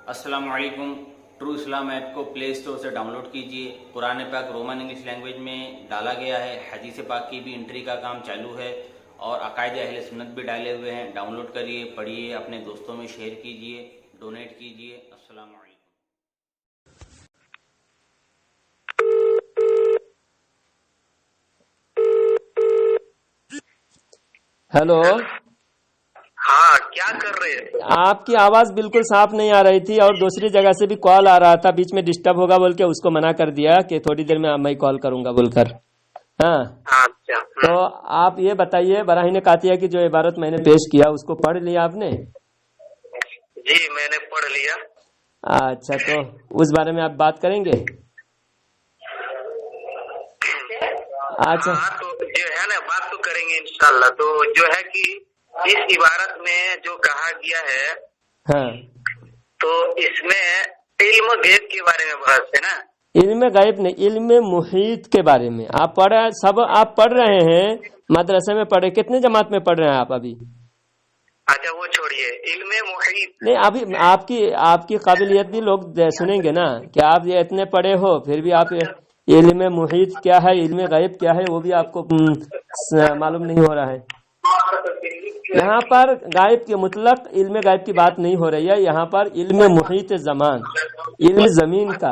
अस्सलाम वालेकुम। ट्रू इस्लाम ऐप को प्ले स्टोर से डाउनलोड कीजिए। कुरान पाक रोमन इंग्लिश लैंग्वेज में डाला गया है। हदीस पाक की भी एंट्री का काम चालू है और अकायद अहले सुन्नत भी डाले हुए हैं। डाउनलोड करिए, पढ़िए, अपने दोस्तों में शेयर कीजिए, डोनेट कीजिए। अस्सलाम वालेकुम। हेलो, हाँ, क्या कर रहे हैं? आपकी आवाज बिल्कुल साफ नहीं आ रही थी और दूसरी जगह से भी कॉल आ रहा था, बीच में डिस्टर्ब होगा बोल के उसको मना कर दिया कि थोड़ी देर में मैं कॉल करूंगा बोलकर। हाँ, अच्छा। तो आप ये बताइए, बराहीन कातिया की जो इबारत मैंने पेश किया उसको पढ़ लिया आपने? जी, मैंने पढ़ लिया। अच्छा, तो उस बारे में आप बात करेंगे? अच्छा, हाँ, तो जो है ना, बात तो करेंगे इंशाल्लाह। तो जो है कि इस इबारत में जो कहा गया है, हाँ, तो इसमें इल्म गैब के बारे में बहस है ना। इल्म गैब नहीं, इल्म मुहीत के बारे में आप आप पढ़ रहे हैं, मदरसे में पढ़े। कितने जमात में पढ़ रहे हैं आप अभी? अच्छा, वो छोड़िए, इल्म मुहीत। नहीं, अभी आपकी काबिलियत भी लोग सुनेंगे ना कि आप ये इतने पढ़े हो फिर भी आप इल्म मुहीत क्या है, इल्म गैब क्या है, वो भी आपको मालूम नहीं हो रहा है। यहाँ पर गायब के मुतलक इल्म गायब की बात नहीं हो रही है, यहाँ पर इल्म मुहीत ज़मान, इल्म जमीन का।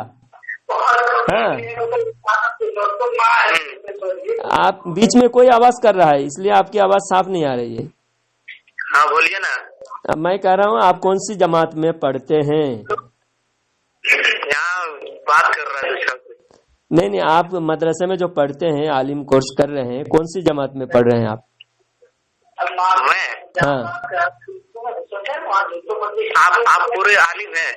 हाँ, आप बीच में कोई आवाज कर रहा है इसलिए आपकी आवाज साफ नहीं आ रही है। हाँ, बोलिए ना। अब मैं कह रहा हूँ आप कौन सी जमात में पढ़ते हैं? यहाँ बात कर रहा है। नहीं, आप मदरसे में जो पढ़ते हैं, आलिम कोर्स कर रहे हैं, कौन सी जमात में पढ़ रहे हैं आप? मैं? हाँ, आप पूरे आलिम हैं?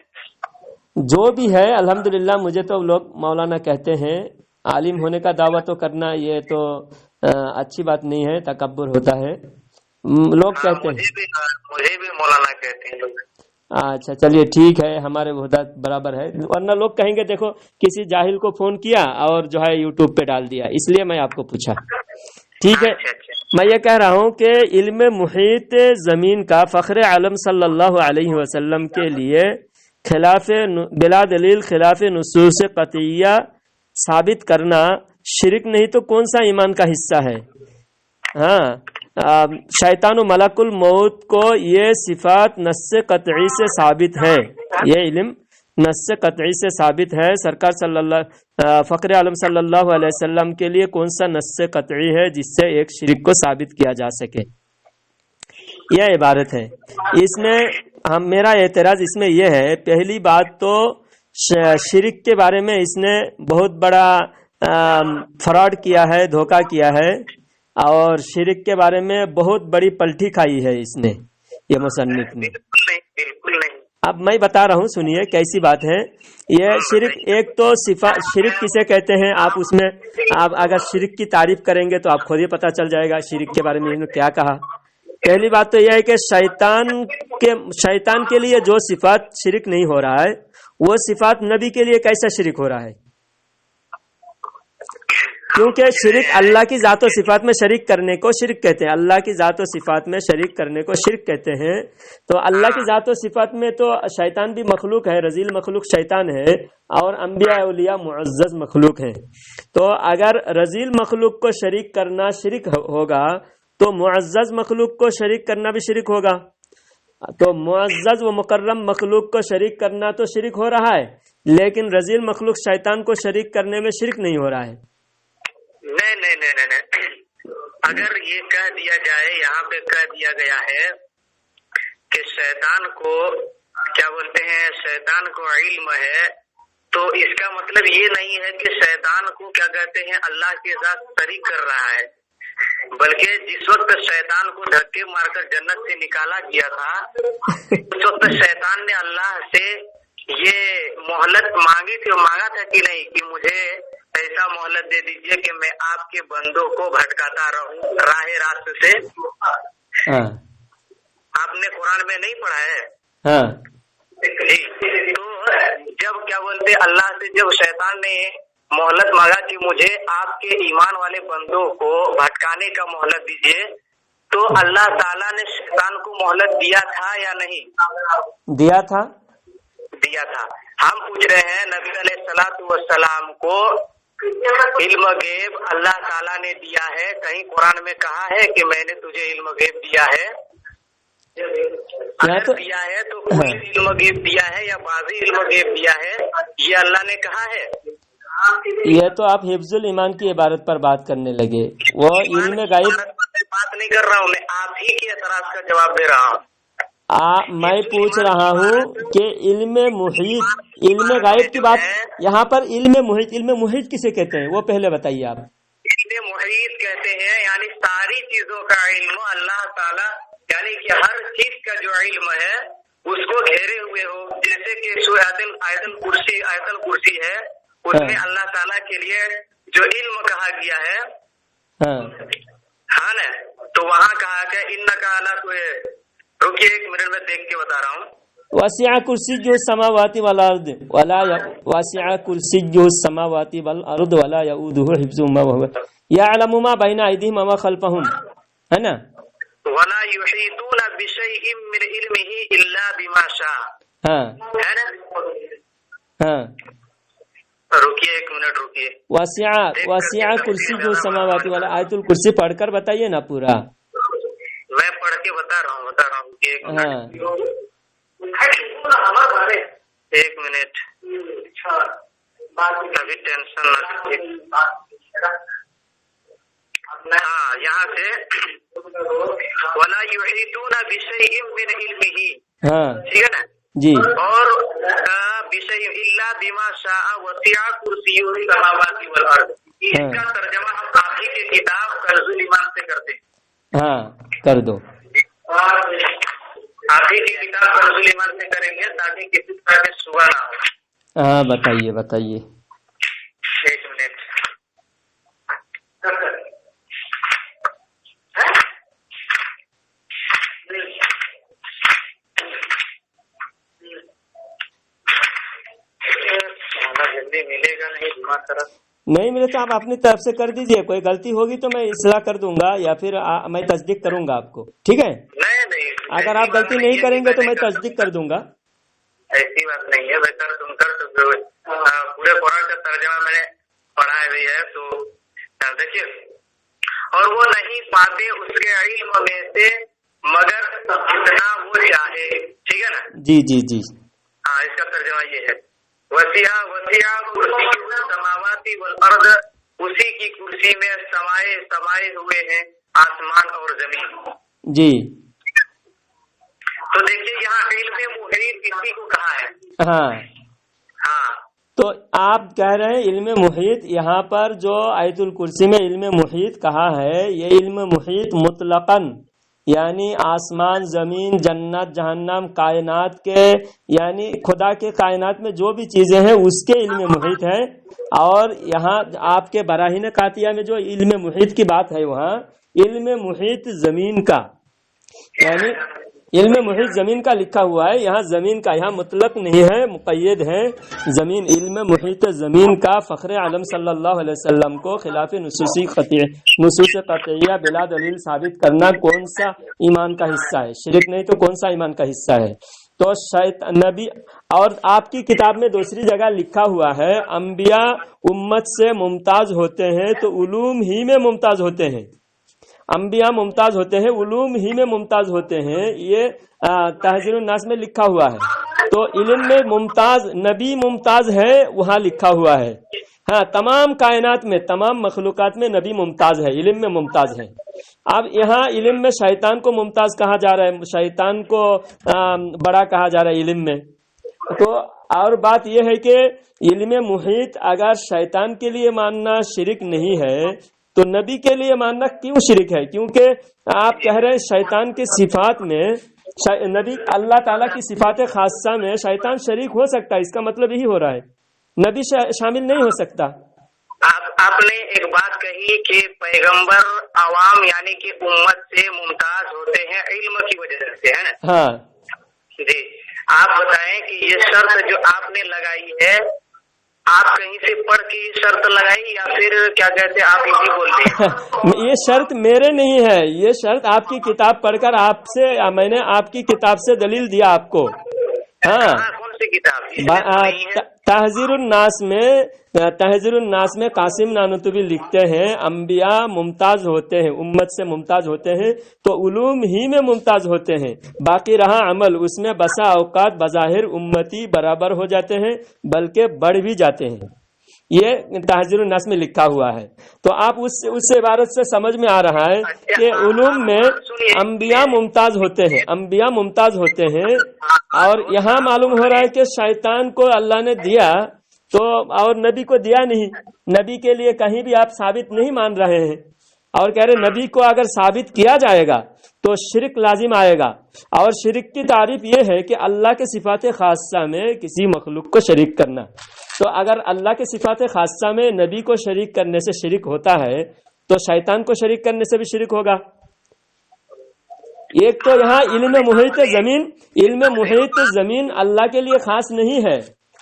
जो भी है अल्हम्दुलिल्लाह। मुझे तो लोग मौलाना कहते हैं। आलिम होने का दावा तो करना ये तो अच्छी बात नहीं है, तकब्बुर होता है, लोग कहते हैं। मुझे भी मौलाना कहते हैं लोग। अच्छा, चलिए ठीक है, हमारे वहदा बराबर है। वरना लोग कहेंगे देखो किसी जाहिल को फोन किया और जो है यूट्यूब पे डाल दिया, इसलिए मैं आपको पूछा। ठीक है, मैं ये कह रहा हूँ कि इल्म मुहीत जमीन का फख्र आलम सल्लल्लाहु अलैहि वसल्लम के लिए खिलाफ बिला दलील खिलाफ नुसूस कतिया साबित करना शिरक नहीं तो कौन सा ईमान का हिस्सा है? हाँ, शैतान व मलकुल मौत को ये सिफात नस्स कतई से साबित है, ये इल्म नस्स कतई से साबित है। सरकार फख्र आलम सल्लल्लाहु अलैहि वसल्लम के लिए कौन सा नस्स कतई है जिससे एक शिरक को साबित किया जा सके? यह इबारत है। इसमें मेरा एतराज इसमें यह है, पहली बात तो शिरक के बारे में इसने बहुत बड़ा फ्रॉड किया है, धोखा किया है, और शिरक के बारे में बहुत बड़ी पलटी खाई है इसने, ये मुसन्निफ ने। बिल्कुल नहीं। अब मैं बता रहा हूँ, सुनिए कैसी बात है ये शिरक। एक तो शिरक किसे कहते हैं, आप उसमें आप अगर शिरक की तारीफ करेंगे तो आप खुद ही पता चल जाएगा शिरक के बारे में इन्होंने क्या कहा। पहली बात तो यह है कि शैतान के लिए जो सिफात शिरक नहीं हो रहा है, वो सिफात नबी के लिए कैसा शिरक हो रहा है? क्योंकि शिरक अल्लाह की जात और सिफात में शरीक करने को शिरक कहते हैं। अल्लाह की जात और सिफात में शरीक करने को शिरक कहते हैं। तो अल्लाह की जात और सिफात में तो शैतान भी मखलूक है, रजील मखलूक शैतान है, और अंबिया औलिया मुअज़्ज़ज़ मखलूक है। तो अगर रजील मखलूक को शरीक करना शिरक होगा तो मुअज़्ज़ज़ मखलूक को शरीक करना भी शिरक होगा। तो मुअज़्ज़ज़ व मुकर्रम मखलूक को शरीक करना तो शिरक हो रहा है, लेकिन रजील मखलूक शैतान को शरीक करने में शिरक नहीं हो रहा है। नहीं। अगर ये कह दिया जाए, यहाँ पे कह दिया गया है कि शैतान को क्या बोलते हैं, शैतान को इल्म है, तो इसका मतलब ये नहीं है कि शैतान को क्या कहते हैं अल्लाह के साथ शरीक कर रहा है, बल्कि जिस वक्त शैतान को धक्के मारकर जन्नत से निकाला गया था उस वक्त शैतान ने अल्लाह से ये मोहलत मांगी थी, और मांगा था कि नहीं कि मुझे ऐसा मोहलत दे दीजिए कि मैं आपके बंदों को भटकाता रहूं राहे रास्ते से। आपने कुरान में नहीं पढ़ा है? हाँ। तो जब क्या बोलते अल्लाह से जब शैतान ने मोहलत मांगा कि मुझे आपके ईमान वाले बंदों को भटकाने का मोहलत दीजिए, तो अल्लाह ताला ने शैतान को मोहलत दिया था या नहीं? दिया था। पूछ रहे हैं नबी अलैहिस्सलातु वस्सलाम को इल्म गैब अल्लाह ताला ने दिया है, कहीं कुरान में कहा है कि मैंने तुझे इल्म गैब दिया है? अगर दिया है तो कोई इल्म गैब दिया है या बाज़ी इल्म गैब दिया है, ये अल्लाह ने कहा है? यह तो आप हिफ्जुल ईमान की इबारत पर बात करने लगे। वो इल्म गायब बात नहीं कर रहा हूँ मैं, आप ही के एतराज का जवाब दे रहा हूँ। मैं पूछ रहा हूँ कि इल्म मुहीत, इल्म गायब की बात यहाँ पर इल्म मुहीत किसे कहते हैं वो पहले बताइए आप। इल्म मुहीत कहते हैं यानी सारी चीजों का इल्म अल्लाह ताला, यानी कि हर चीज का जो इल्म है उसको घेरे हुए हो, जैसे कि आयतल कुर्सी है, उसमें अल्लाह ताला के लिए जो इल्म कहा गया है, हाँ ना, तो वहाँ कहा गया इन्नका अला कोई, रुकिए एक मिनट में देख के बता रहा हूँ। वसिया कुर्सी जो समावाती वाला अर्द वाला वसिया कुर्सी जो समावाती वाल अर्द वाला यऊदुहु हिफ्जुहुमा व हुवा यअलमु मा बैना अयदीहिम व खल्फहुम, है ना। वला युहीतूना बिशैइन मिन इल्मिही इल्ला बिमा शाअ, हाँ है ना। हाँ, रुकिए एक मिनट रुकिए। वसिया कुर्सी जो समावाती वाला आयतुल कुर्सी पढ़कर बताइए ना पूरा। मैं पढ़ के बता रहा हूँ हाँ एक मिनट, अभी टेंशन ना। हाँ, यहाँ से वला युहीतूना बिशैइन मिन इल्मिही, हाँ ठीक है ना जी, और बिशैइन इल्ला बिमा शाअ वसिअ कुर्सियुहु समावाति वल अर्द। इसका तर्जुमा हम आप ही की किताब कंजुल ईमान से करते हैं। हाँ कर दो, आप ही की किताब कंजुल ईमान से करेंगे ताकि किसी तरह के सुबह ना हो। हाँ बताइए बताइए। एक मिनट, जल्दी मिलेगा नहीं, दिमाग खराब नहीं मिले तो आप अपनी तरफ से कर दीजिए, कोई गलती होगी तो मैं इस्लाह कर दूंगा या फिर मैं तस्दीक करूंगा आपको, ठीक है। नहीं, अगर आप गलती नहीं करेंगे तो मैं तस्दीक कर दूंगा। ऐसी बात नहीं है, बेहतर तुम कर सकते हो। पूरे कुरान का तर्जुमा मैंने पढ़ा हुई है, तो देखिए, और वो नहीं पाते उसके इल्म में से मगर जितना वो चाहे, ठीक है ना। जी जी जी, हाँ, इसका तर्जुमा ये है, वसिया कुर्सी समावाती वल अर्द, उसी की कुर्सी में समाये हुए हैं आसमान और जमीन। जी, तो देखिए यहाँ इल्म मुहीत किसी को कहा है। हाँ हाँ, तो आप कह रहे हैं इल्म मुहीत, यहाँ पर जो आयतुल कुर्सी में इल्म मुहीत कहा है, ये इल्म मुहीत मुतलकन यानी आसमान जमीन जन्नत जहन्नम कायनात के, यानी खुदा के कायनात में जो भी चीजें हैं उसके इल्म मुहीत है। और यहाँ आपके बराहीन कातिया में जो इल्म मुहीत की बात है, वहाँ इल्म मुहीत जमीन का, यानी इल्म मुहीत जमीन का लिखा हुआ है। यहाँ जमीन का, यहाँ मुतलक नहीं है, मुक़य्यद है जमीन। इल्म मुहीत जमीन का फख्र आलम सल्लल्लाहु अलैहि वसल्लम को खिलाफ नुसूस क़तइया बिला दलील साबित करना कौन सा ईमान का हिस्सा है? शिरक नहीं तो कौन सा ईमान का हिस्सा है? तो शैतान नबी, और आपकी किताब में दूसरी जगह लिखा हुआ है अंबिया उम्मत से मुमताज होते हैं तो उलूम ही में मुमताज होते हैं। अंबिया मुमताज होते हैं, उलूम ही में मुमताज होते हैं, ये तहज़ीरुन नास में लिखा हुआ है। तो इल्म में मुमताज नबी मुमताज है, वहाँ लिखा हुआ है। हाँ, तमाम कायनात में, तमाम मखलूकात में नबी मुमताज है, इल्म में मुमताज है। अब यहाँ इल्म में शैतान को मुमताज कहा जा रहा है, शैतान को बड़ा कहा जा रहा है इल्म में। तो और बात यह है कि इल्म मुहीत अगर शैतान के लिए मानना शिरक नहीं है तो नबी के लिए मानना क्यों शिरक है? क्योंकि आप कह रहे हैं शैतान की सिफात में, नबी अल्लाह ताला की सिफात खासा में शैतान शरीक हो सकता है, इसका मतलब यही हो रहा है, नबी शामिल नहीं हो सकता। आपने एक बात कही कि पैगंबर अवाम यानी कि उम्मत से मुमताज होते हैं इल्म की वजह से, है ना? हाँ जी, आप बताएं कि ये शर्त जो आपने लगाई है, आप कहीं से पढ़ के शर्त लगाई या फिर क्या कहते हैं आप इसी बोलते हैं? ये शर्त मेरे नहीं है, ये शर्त आपकी किताब पढ़कर आपसे, मैंने आपकी किताब से दलील दिया आपको। हाँ, कौन सी किताब? तहजीर उन्नास में कासिम नानूतवी लिखते हैं अंबिया मुमताज होते हैं, उम्मत से मुमताज होते हैं तो उलूम ही में मुमताज होते हैं, बाकी रहा अमल उसमें बसा औकात बज़ाहिर उम्मती बराबर हो जाते हैं बल्कि बढ़ भी जाते हैं। ये तहजीर उन्नास में लिखा हुआ है। तो आप उस इबारत से समझ में आ रहा है कि उलूम में अंबिया मुमताज होते हैं, अंबिया मुमताज होते हैं। और यहाँ मालूम हो रहा है कि शैतान को अल्लाह ने दिया तो और नबी को दिया नहीं। नबी के लिए कहीं भी आप साबित नहीं मान रहे हैं और कह रहे नबी को अगर साबित किया जाएगा तो शिरक लाजिम आएगा। और शिरक की तारीफ ये है कि अल्लाह के सिफात खासा में किसी मखलूक को शरीक करना। तो अगर अल्लाह के सिफात खासा में नबी को शरीक करने से शिरक होता है तो शैतान को शरीक करने से भी शिरक होगा। एक तो यहाँ इल्म मुहीत जमीन अल्लाह के लिए खास नहीं है,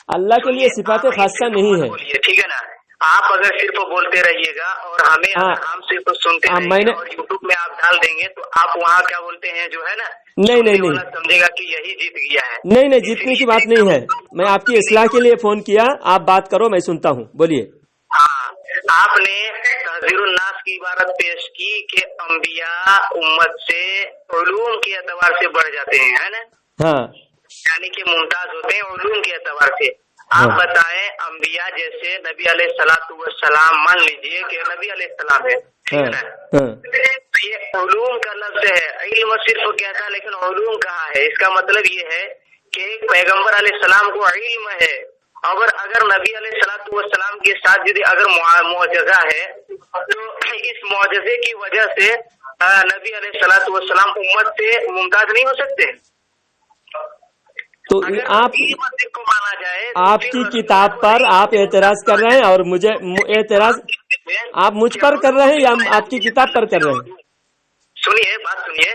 अल्लाह के लिए सिफात खासा नहीं है। ठीक है ना, आप अगर सिर्फ बोलते रहिएगा और हमें हम सिर्फ सुनते रहेंगे और यूट्यूब में आप डाल देंगे तो आप वहाँ क्या बोलते हैं जो है ना, नहीं समझेगा कि यही जीत गया है। नहीं, जीतने की बात नहीं है। मैं आपकी इस्लाह के लिए फोन किया, आप बात करो, मैं सुनता हूँ, बोलिए। हाँ, आपने तहजीर उन्नास की इबारत पेश की कि अंबिया उम्मत से उलूम के एतबार से बढ़ जाते हैं, है ना? हाँ, यानी कि मुमताज होते हैं उलूम के एतबार से। आप बताएं, अंबिया जैसे नबी अलैहिस्सलातु वस्सलाम, मान लीजिए कि नबी अलैहिस्सलाम है, ठीक है ना? ये उलूम का लफ्ज है, इल्म सिर्फ क्या था लेकिन उलूम कहाँ है? इसका मतलब ये है कि पैगंबर अलैहिस्सलाम को इल्म है, अगर नबी अलैहिस्सलातु वस्सलाम के साथ यदि अगर मुअजिज़ा है तो इस मुअजिज़े की वजह से नबी अलैहिस्सलातु वस्सलाम उम्मत से मुमताज नहीं हो सकते। तो आप को माना जाए आपकी किताब पर आप एतराज कर रहे हैं और मुझे एतराज आप मुझ पर कर रहे हैं या आपकी किताब पर कर रहे हैं? सुनिए, बात सुनिए।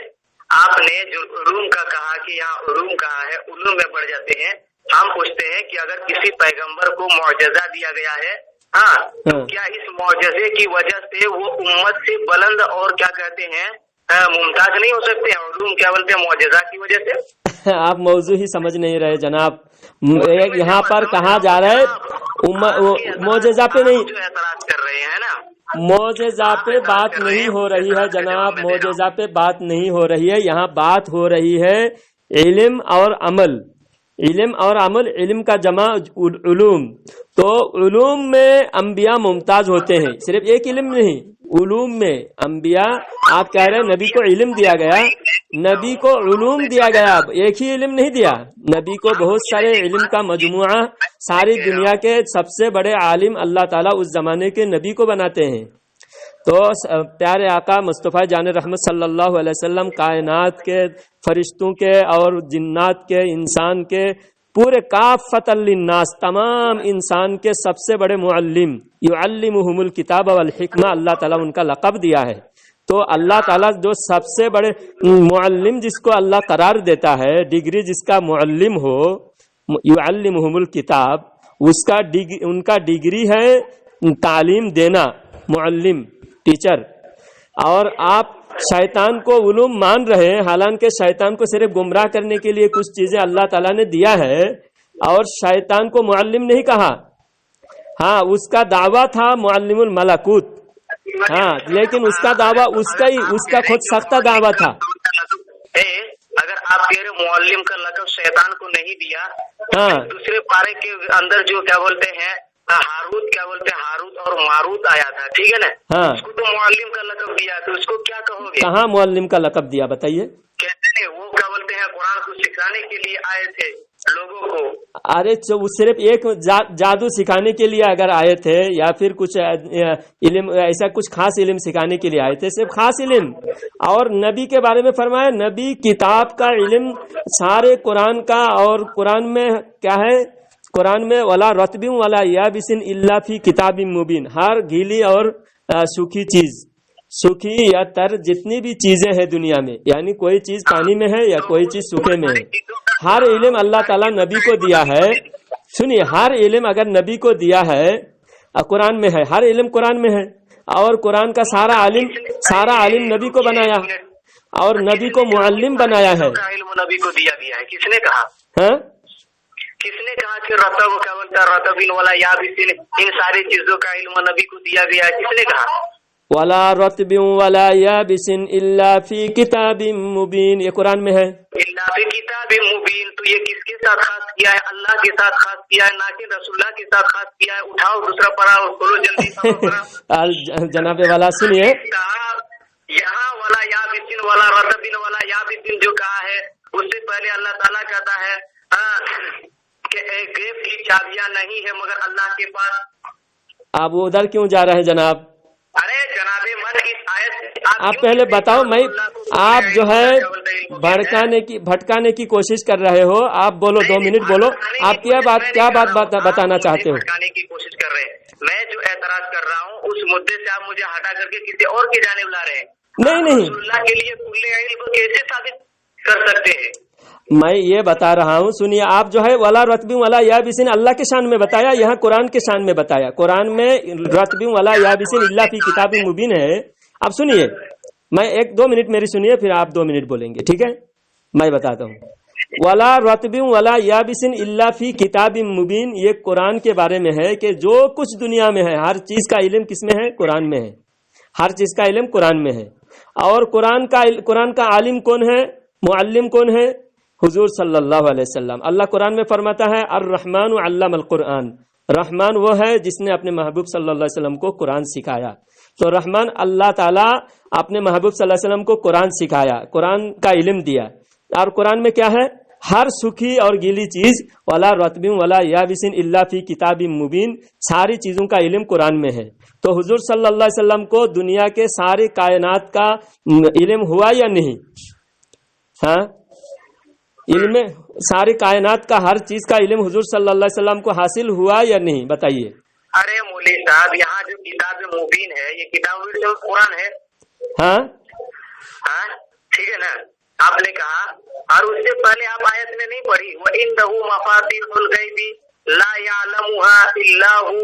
आपने जो उलूम का कहा कि यहाँ उलूम कहाँ है, उलूम में बढ़ जाते हैं। हम पूछते हैं कि अगर किसी पैगंबर को मुअजिज़ा दिया गया है, तो क्या इस मुअजिज़े की वजह से वो उम्मत से बुलंद और क्या कहते हैं मुमताज नहीं हो सकते हैं? उलूम क्या बोलते हैं? मुअजिज़ा की वजह से। आप मौजू ही समझ नहीं रहे जनाब। यहाँ पर कहा जा रहा है मुअजिज़ा पे नहीं, एतराज कर रहे हैं ना, मुअजिज़ा पे बात नहीं हो रही है जनाब, मुअजिज़ा पे बात नहीं हो रही है। यहाँ बात हो रही है इल्म और अमल। इल्म और अमल, इल्म का जमा उलूम। तो उलूम में अंबिया मुमताज होते हैं, सिर्फ एक इल्म नहीं, उलूम में अंबिया। आप कह रहे हैं नबी को इल्म दिया गया, नबी को उलूम दिया गया, एक ही इल्म नहीं दिया, नबी को बहुत सारे इल्म का मजमुआ। सारी दुनिया के सबसे बड़े आलिम अल्लाह ताला उस जमाने के नबी को बनाते हैं। तो प्यारे आका मुस्तफ़ा जान रहमत सल्लल्लाहु अलैहि वसल्लम कायनात के, फरिश्तों के और जिन्नात के, इंसान के, पूरे काफ़तल लिन्नास, तमाम इंसान के सबसे बड़े मुअल्लिम, युअल्लिमुहुमुल किताब वल हिकमा, अल्लाह ताला उनका लक़ब दिया है। तो अल्लाह ताला जो सबसे बड़े मुअल्लिम जिसको अल्लाह करार देता है, डिग्री जिसका मुअल्लिम हो, युअल्लिमुहुमुल किताब, उनका डिग्री है तालीम देना, मुअल्लिम, टीचर। और आप शैतान को उलूम मान रहे हैं, हालांकि शैतान को सिर्फ गुमराह करने के लिए कुछ चीजें अल्लाह ताला ने दिया है और शैतान को मुअल्लिम नहीं कहा। हाँ, उसका दावा था मुअल्लिमुल मलकूत, हाँ, लेकिन उसका दावा उसका खुद सख्ता दावा था। अगर आप कह रहे मुअल्लिम का लक़ब शैतान को नहीं दिया, हाँ, दूसरे पारे के अंदर जो क्या बोलते हैं हारूत, क्या बोलते हैं हारूत और मारूत आया था, ठीक है ना? हाँ, उसको तो मुअल्लिम का लक़ब दिया, तो उसको क्या कहोगे? कहाँ मुअल्लिम का लक़ब दिया बताइए? कहते हैं वो क्या बोलते हैं कुरान को सिखाने के लिए आए थे लोगों को। अरे वो सिर्फ एक जादू सिखाने के लिए अगर आए थे या फिर कुछ इल्म, ऐसा कुछ खास इल्म सिखाने के लिए आए थे, सिर्फ खास इल्म। और नबी के बारे में फरमाया, नबी किताब का इल्म सारे कुरान का, और कुरान में क्या है, कुरान में वला रतबिन वला याबिसिन इल्ला फी किताबिन मुबीन, हर गीली और सूखी चीज, सूखी या तर जितनी भी चीजें हैं दुनिया में, यानी कोई चीज पानी में है या कोई चीज सूखे में है, हर इल्म अल्लाह ताला नबी को दिया है। सुनिए, हर इल्म अगर नबी को दिया है, कुरान में है, हर इल्म कुरान में है, और कुरान का सारा आलिम नबी को बनाया और नबी को मुअल्लिम बनाया है। नबी को दिया गया है, किसने कहा? हाँ, किसने कहा कि रतब क्या बोलता है रतबिन वाला याबिसिन इन सारी चीजों का इल्म नबी को दिया गया है? किसने कहा? वला रतबिन वला याबिसिन इल्ला फी किताबिम मुबीन, ये कुरान में है। इल्ला फी किताबिम मुबीन, तो ये किसके साथ खास किया है? अल्लाह के साथ खास किया है, ना कि रसूलुल्लाह के साथ खास किया है। उठाओ दूसरा पढ़ा और खोलो जल्दी। जनाबे वाला सुनिए, यहाँ वाला याबिसिन वाला रतबिन वाला याबिसिन जो कहा है उससे पहले अल्लाह ताला कहता है कि गैब की चाबियां नहीं है मगर अल्लाह के पास। आप उधर क्यों जा रहे हैं जनाब? अरे जनाबे मन इस आयत आप पहले बताओ, मैं आप जो है भटकाने की कोशिश कर रहे हो। आप बोलो, 2 मिनट बोलो, आप क्या बात बताना चाहते हो? भटकाने की कोशिश कर रहे हैं। मैं जो एतराज कर रहा हूँ उस मुद्दे से आप मुझे हटा करके किसी और की जाने बुला रहे हैं। नहीं, रसूलुल्लाह के लिए कुल्ले इल्म को कैसे साबित कर सकते हैं? मैं ये बता रहा हूँ, सुनिए। आप जो है वला रतबी वला याबिसिन अल्लाह के शान में बताया, यहाँ कुरान के शान में बताया। कुरान में रतबी वला याबिसिन इल्ला फी किताबिम मुबीन है। अब सुनिए, मैं 1-2 मिनट मेरी सुनिए, फिर आप 2 मिनट बोलेंगे, ठीक है? मैं बताता हूँ। वला रतबी वला याबिसिन इल्ला फी किताबिम मुबीन, ये कुरान के बारे में है कि जो कुछ दुनिया में है हर चीज का इल्म किसमें है? कुरान में है। हर चीज का इल्म कुरान में है। और कुरान का आलिम कौन है? मुअल्लिम कौन है? हुजूर सल्लल्लाहु अलैहि वसल्लम। अल्लाह कुरान में फरमाता है अर्रहमान अल्लमल कुरान, रहमान वो है जिसने अपने महबूब सल्लल्लाहु अलैहि वसल्लम को कुरान सिखाया। तो रहमान अल्लाह ताला अपने महबूब सल्लल्लाहु अलैहि वसल्लम को कुरान सिखाया, कुरान का इल्म दिया। और कुरान में क्या है? हर सूखी और गीली चीज, वला रतबिन वला याबिसिन इल्ला फी किताबिम मुबीन, सारी चीजों का इल्म कुरान में है। तो हुजूर सल्लल्लाहु अलैहि वसल्लम को दुनिया के सारे कायनात का इल्म हुआ या नहीं? हाँ, इल्म सारी कायनात का हर चीज का इल्म हुजूर सल्लल्लाहु अलैहि वसल्लम को हासिल हुआ या नहीं? बताइए। अरे मौलवी साहब, यहाँ जो किताब मुबीन है ये किताब कुरान है। हाँ, ठीक है ना? आपने कहा, और उससे पहले आप आयत में नहीं पढ़ी व इंदहु मफातिहुल गैबी ला यअलमुहा इल्ला हु।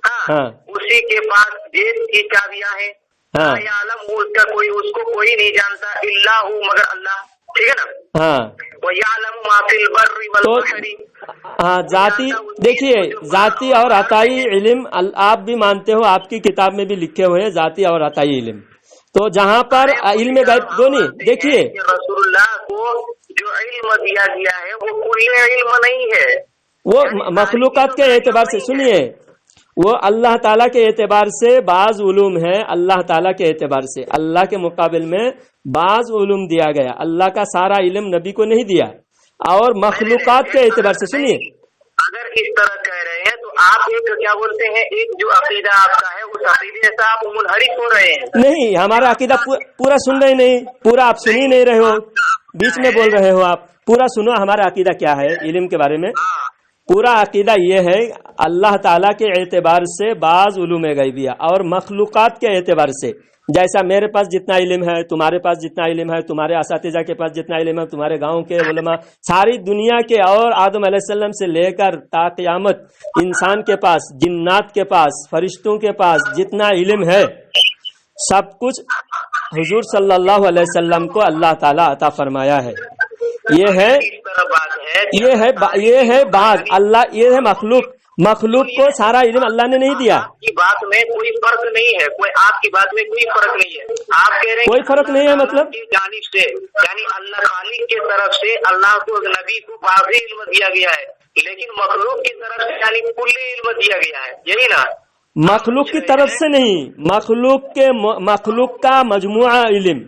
हाँ, उसी के पास जेब की चाबियां हैं। ला यअलमु, उसका कोई उसको कोई नहीं जानता, इल्ला हु मगर अल्लाह। ठीक है ना? हाँ, वो यालमु मा फिल बर्रि वल बहरी। हाँ, जाती, देखिए जाती और अताई इल्म आप भी मानते हो, आपकी किताब में भी लिखे हुए हैं जाती और अताई इल्म। तो जहाँ पर इल्म गैब दोनों, देखिए रसूलुल्लाह को जो इल्म दिया गया है वो कुल्ले इल्म नहीं है, वो मखलूकात के एतबार से, सुनिए, वो अल्लाह ताला के एतबार से बाज उलूम है। अल्लाह ताला के एतबार से अल्लाह के मुकाबिल में बाज उलूम दिया गया। अल्लाह का सारा इल्म नबी को नहीं दिया। और मखलूकात के एतबार से, सुनिए, अगर इस तरह कह रहे हैं तो आप एक क्या बोलते हैं, एक जो अकीदा आपका है उस अकीदे से आप मुनहरिफ हो रहे हैं। नहीं, हमारा अकीदा पूरा सुन रहे नहीं, पूरा आप सुन ही नहीं रहे हो, बीच में बोल रहे हो आप। पूरा सुनो हमारा अकीदा क्या है इल्म के बारे में। पूरा अकीदा ये है, अल्लाह ताला के एतबार से बाज उलूम गैबिया और मखलूकात के एतबार से, जैसा मेरे पास जितना इल्म है, तुम्हारे पास जितना इल्म है, तुम्हारे असातिज़ा के पास जितना इल्म है, तुम्हारे गांव के उलमा, सारी दुनिया के और आदम अलैहिस्सलाम से लेकर ता क़यामत इंसान के पास, जिन्नात के पास, फरिश्तों के पास जितना इल्म है, सब कुछ हुजूर सल्लल्लाहु अलैहि वसल्लम को अल्लाह ताला अता फरमाया है। ये है बात अल्लाह, ये है मखलूक को सारा इल्म अल्लाह ने नहीं दिया। आपकी बात में कोई फर्क नहीं है, आपकी बात में कोई फर्क नहीं है। आप कह रहे हैं कोई फर्क नहीं है, मतलब जानिब से, यानी अल्लाह खालिक की तरफ से अल्लाह को नबी को बाज़ी इल्म दिया गया है, लेकिन मखलूक की तरफ से यानी कुल्ली इल्म दिया गया है, यही ना? मखलूक की तरफ से नहीं, मखलूक का मजमुआ इल्म,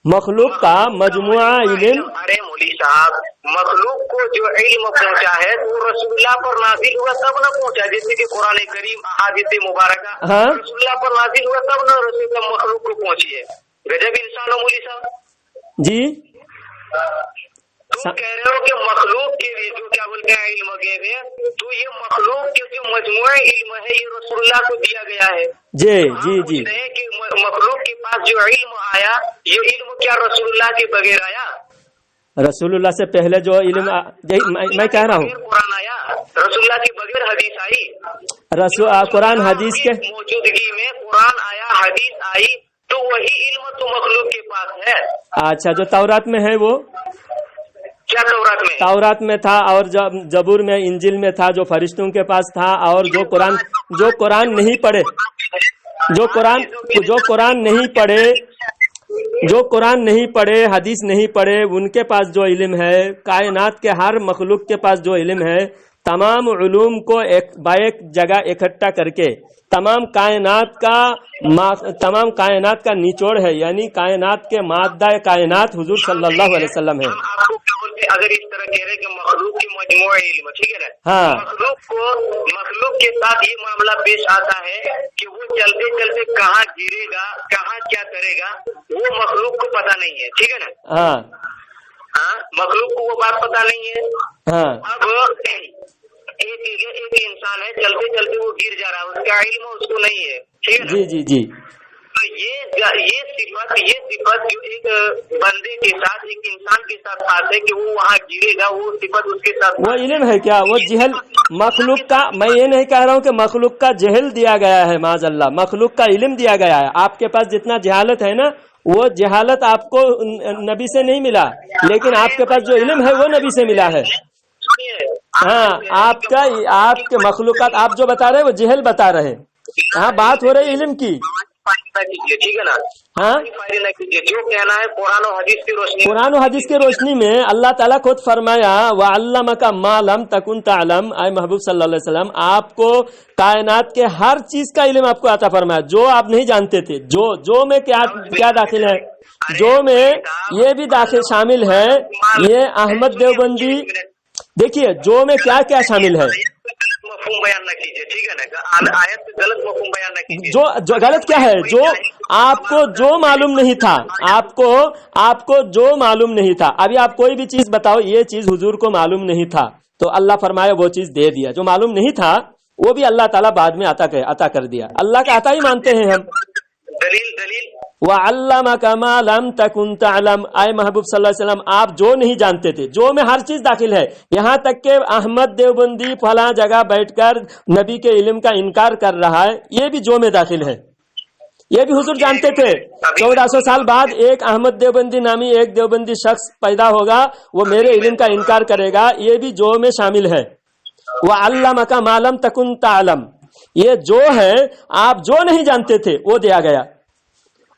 मखलूक का मजमुआ इल्म। अरे मौलवी साहब, मखलूक को जो इल्म पहुंचा है तो रसूलुल्लाह पर नाजिल हुआ तब न पहुंचा, जैसे कि कुरान करीम अहादीस मुबारका रसूलुल्लाह पर नाजिल हुआ तब न रसूलुल्लाह मखलूक को पहुंची है। गजब इंसान हो मौलवी साहब जी। तुम कह रहे हो कि मखलूक के लिए जो क्या बोलते हैं इल्म गए हैं, तो ये मखलूक के जो मजमुआ इल्म है ये रसूलुल्लाह को दिया गया है। जी जी जी, कि मखलूक के पास जो इल्म आया ये इल्म क्या रसूलुल्लाह के बगैर आया? रसूलुल्लाह से पहले जो इल्म मैं कह रहा हूँ, कुरान आया, रसूलुल्लाह के बगैर हदीस आई। कुरान हदीस के मौजूदगी में कुरान आया, हदीस आई, तो वही इल्म तो मखलूक के पास है। अच्छा, जो तौरात में है वो क्या तौरात में? तौरात में था, और जबूर में, इंजिल में था, जो फरिश्तों के पास था, और जो कुरान नहीं पढ़े, जो कुरान नहीं पढ़े, हदीस नहीं पढ़े, उनके पास जो इल्म है, कायनात के हर मखलूक के पास जो इल्म है, तमाम उलूम को एक जगह इकट्ठा करके तमाम कायनात का निचोड़ है, यानी कायनात के मादा कायनात हुजूर सल्लल्लाहु अलैहि वसल्लम है। आपको क्या बोलते हैं, अगर इस तरह कह रहे कि मखलूक की मजमूआ इल्म, ठीक है ना? हाँ, मखलूक के साथ ये मामला पेश आता है कि वो चलते चलते कहाँ गिरेगा, कहाँ क्या करेगा, वो मखलूक को पता नहीं है, ठीक है ना? हाँ, मखलूक को वो बात पता नहीं है। हाँ, अब एक इंसान है, चलते चलते वो गिर जा रहा है, उसका इल्म उसको नहीं है, ठीक है ना? जी। तो ये सिफत जो एक बंदे के साथ, एक इंसान के साथ खास है कि वो वहाँ गिरेगा, वो सिफत उसके साथ, वो इल्म है क्या? वो जहल मखलूक का, मैं ये नहीं कह रहा हूँ कि मखलूक का जहल दिया गया है, माज़अल्लाह, मखलूक का इल्म दिया गया है। आपके पास जितना जहालत है ना, वो जहालत आपको नबी से नहीं मिला, लेकिन आपके पास जो इल्म है वो नबी से मिला है। हाँ, आपके मखलूकात आप जो बता रहे हैं वो जहल बता रहे हैं। हाँ, बात हो रही है इल्म की, ठीक है ना? हाँ, जो कहना है कुरान और हदीस की रोशनी में अल्लाह ताला खुद फरमाया, वअल्लमका मा लम तकुन तअलम, आए महबूब सल्लल्लाहु अलैहि वसल्लम, आपको कायनात के हर चीज का इल्म आपको अता फरमाया, जो आप नहीं जानते थे। जो में क्या दाखिल है, जो में ये भी दाखिल शामिल है, ये अहमद देवबंदी, देखिए जो में क्या क्या शामिल है, मफहूम बयान न कीजिए, ठीक है ना? आयत में गलत मफहूम बयान न कीजिए। जो गलत क्या है, जो आपको जो मालूम नहीं था, आपको जो मालूम नहीं था, अभी आप कोई भी चीज बताओ, ये चीज हुजूर को मालूम नहीं था, तो अल्लाह फरमाया वो चीज दे दिया। जो मालूम नहीं था वो भी अल्लाह ताला बाद में अता कर दिया। अल्लाह का अता ही मानते हैं हम। दलील वअल्लमका मा लम तकुन तअलम, आए महबूब सल्लल्लाहु अलैहि वसल्लम, आप जो नहीं जानते थे, जो में हर चीज दाखिल है, यहाँ तक के अहमद देवबंदी फला जगह बैठकर नबी के इल्म का इनकार कर रहा है, ये भी जो में दाखिल है, ये भी हुजूर जानते थे। 1400 साल बाद एक अहमद देवबंदी नामी एक देवबंदी शख्स पैदा होगा, वो मेरे इल्म का इनकार करेगा, ये भी जो में शामिल है। वअल्लमका मा लम तकुन तअलम, ये जो है, आप जो नहीं जानते थे वो दिया गया।